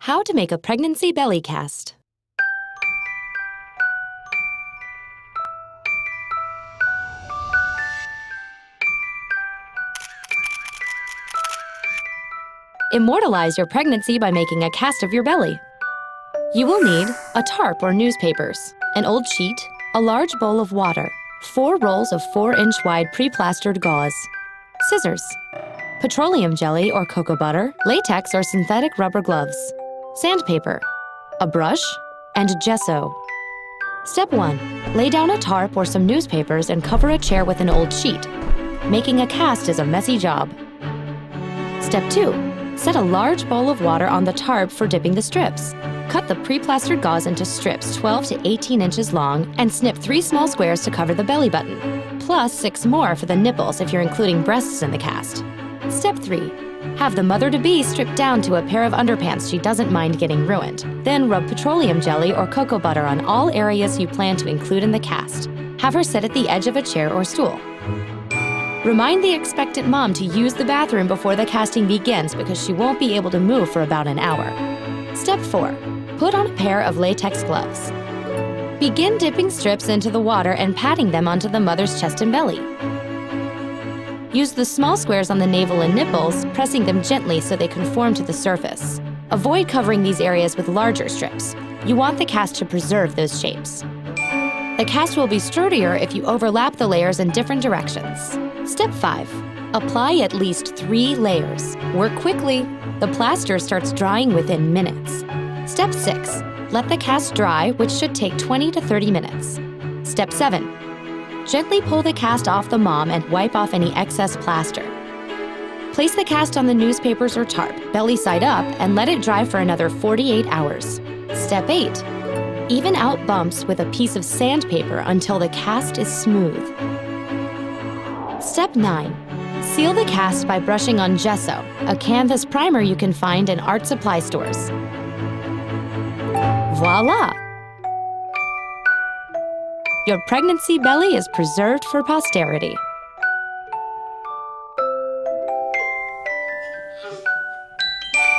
How to make a pregnancy belly cast. Immortalize your pregnancy by making a cast of your belly. You will need a tarp or newspapers, an old sheet, a large bowl of water, 4 rolls of 4-inch wide pre-plastered gauze, scissors, petroleum jelly or cocoa butter, latex or synthetic rubber gloves, sandpaper, a brush, and gesso. Step 1. Lay down a tarp or some newspapers and cover a chair with an old sheet. Making a cast is a messy job. Step 2. Set a large bowl of water on the tarp for dipping the strips. Cut the pre-plastered gauze into strips 12 to 18 inches long and snip 3 small squares to cover the belly button, plus 6 more for the nipples if you're including breasts in the cast. Step 3. Have the mother-to-be strip down to a pair of underpants she doesn't mind getting ruined. Then rub petroleum jelly or cocoa butter on all areas you plan to include in the cast. Have her sit at the edge of a chair or stool. Remind the expectant mom to use the bathroom before the casting begins because she won't be able to move for about an hour. Step 4. Put on a pair of latex gloves. Begin dipping strips into the water and patting them onto the mother's chest and belly. Use the small squares on the navel and nipples, pressing them gently so they conform to the surface. Avoid covering these areas with larger strips. You want the cast to preserve those shapes. The cast will be sturdier if you overlap the layers in different directions. Step 5. Apply at least 3 layers. Work quickly. The plaster starts drying within minutes. Step 6. Let the cast dry, which should take 20 to 30 minutes. Step 7. Gently pull the cast off the mom and wipe off any excess plaster. Place the cast on the newspapers or tarp, belly side up, and let it dry for another 48 hours. Step 8. Even out bumps with a piece of sandpaper until the cast is smooth. Step 9. Seal the cast by brushing on gesso, a canvas primer you can find in art supply stores. Voila! Your pregnancy belly is preserved for posterity.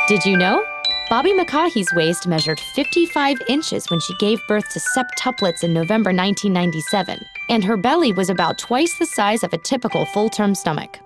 Did you know? Bobby McCaughey's waist measured 55 inches when she gave birth to septuplets in November 1997, and her belly was about twice the size of a typical full-term stomach.